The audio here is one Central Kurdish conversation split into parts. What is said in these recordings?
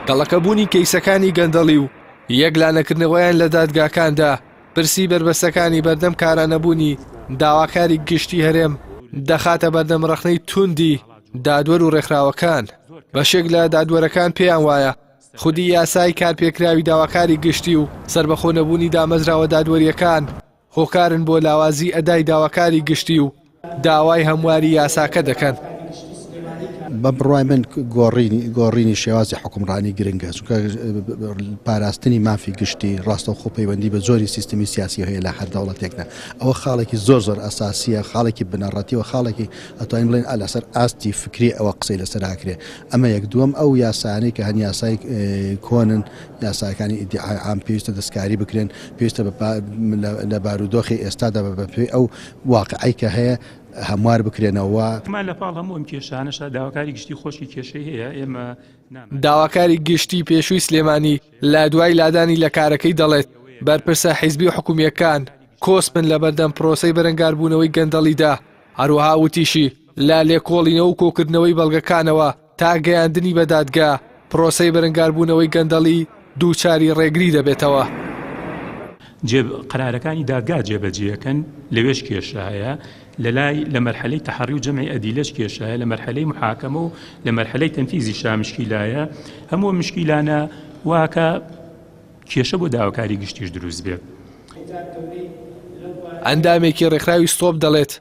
گەڵەکەبوونی کەیسەکانی گەندەڵی و یەکلانەکردنەوەیان لە دادگاکاندا پرسی بربەستەکانی بەردەم کارانەبوونی داواکاری گشتی هەرێم دەخاتە بەردەم ڕەخنەی توندی دادوەر و ڕێکخراوەکان. بەشێک لە دادوەرەکان پێیان وایە خودی یاسای کارپێکراوی داواکاری گشتی و سربەخۆنەبوونی دامەزراوە دادوەریەکان هۆکارن بۆ لاوازی ئەدای داواکاری گشتی و داوای هەمواری یاساکە دەکەن. بە بڕوای من گۆڕینی شێوازی حکومڕانی گرنگە، چونکە پاراستنی مافی گشتی ڕاستەوخۆ پەیوەندی بە زۆری سیستمی سیاسی هەیە لە هەر دەوڵەتێکدا. ئەوە خاڵێکی زۆر ئەساسیە، خاڵێکی بنەڕەتیەوە، خاڵێکی ئەتوانین بڵێن لەسەر ئاستی فکری ئەوە قسەی لەسەر هاکرێ. ئەمە یەک دووەم ئەو یاسانەی کە هەن یاسای کۆنن، یاساکانی ئیدعای عام پێویستە دەستکاری بکرێن، پێویستە لە بارودۆخی ئێستادا بەپێی ئەو واقعی کە هەیە هەموار بکرێنەوە. لە پاڵ هەموو ئەم کێشانەشە داواکاری گشتی خۆشی کێشەی هەیە. ئێمە داواکاری گشتی پێشووی سلێمانی لە دوای لادانی لە کارەکەی دەڵێت بەرپرسە حیزبی و حکوومیەکان کۆسپن لە بەردەم پرۆسەی بەرەنگاربوونەوەی گەندەڵیدا. هەروەها وتیشی لا لێکۆڵینەوە و کۆکردنەوەی بەڵگەکانەوە تا گەیاندنی بە دادگا پرۆسەی بەرەنگاربوونەوەی گەندەڵی دووچاری ڕێگری دەبێتەوە. قرارەکانی دادگا جێبەجێەکەن لەوێش کێشە هەیە، لە مەرحلەی تەحەڕی و جەمعی ئەدیلەش کێشەیە، لە مەرحلەی محاکەمە و لە مەرحلەی تەنفیزی شا مشکیلایە. هەموو مشکیلانە واکە کێشە بۆ داواکاری گشتیش دروست بێت. ئەندامێکی ڕێکخراوی ستۆپ دەڵێت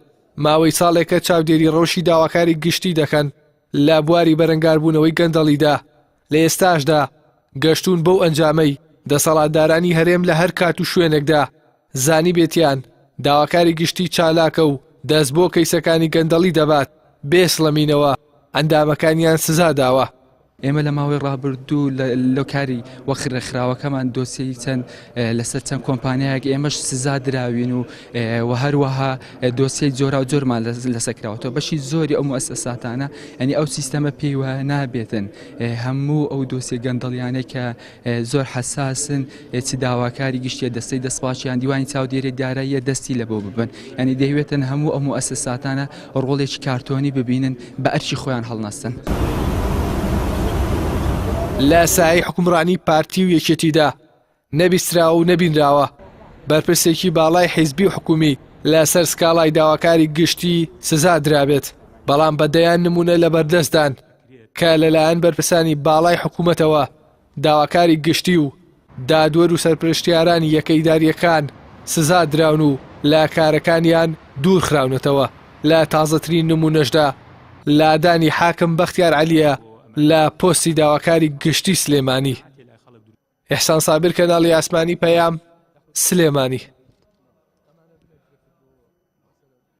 ماوەی ساڵێکە چاودێری ڕەوشی داواکاری گشتی دەکەن لە بواری بەرەنگاربوونەوەی گەندەڵیدا. لە ئێستاشدا گەشتون بەو ئەنجامەی دەسەڵاتدارانی هەرێم لە هەر کات و شوێنێکدا زانی بێتیان داواکاری گشتی چالاکە و دەست بۆ کەیسەکانی گەندەڵی دەبات بێسڵەمینەوە ئەندامەکانیان سزا داوە. ئێمە لە ماوەی ڕابردوو لەو کاری وەخرەخراوەکەمان دۆسیەی چەند لەسەر چەند کۆمپانیایەک ئێمەش سزا دراوین و هەروەها دۆسیەی جۆرا و جۆرمان لەسەرکراوەتەوە. بەشی زۆری ئەو موسسەساتانە ئەنی ئەو سیستەمە پێی وە نابێتن هەموو ئەو دۆسی گەندەڵیانەی کە زۆر حساسن چ داواکاری گشتیە دەستەی دەستپاچیان دیوانی چاودێری داراییە دەستی لە بۆ ببن. ینی دەیوێتن هەموو ئەو موسسەساتانە ڕۆڵێکی کارتۆنی ببینن بە ئەرکی خۆیان هەڵنەستن. لە سای حکومڕانی پارتی و یەکێتیدا نەبیستراوە و نەبینراوە بەرپرسێکی باڵای حیزبی و حکومی لەسەر سکاڵای داواکاری گشتی سزا درابێت، بەڵام بەدەیان نمونە لە بەردەستدان کە لەلایەن بەرپرسانی باڵای حکوومەتەوە داواکاری گشتی و دادوەر و سەرپرشتیارانی یەکەیداریەکان سزا دراون و لە کارەکانیان دوور خراونەتەوە. لە تازەترین نمونەشدا لادانی حاکم بەختیار عەلیە لە پۆستی داواکاری گشتی سلێمانی. ئیحسان سابر، کەناڵی ئاسمانی پەیام، سلێمانی.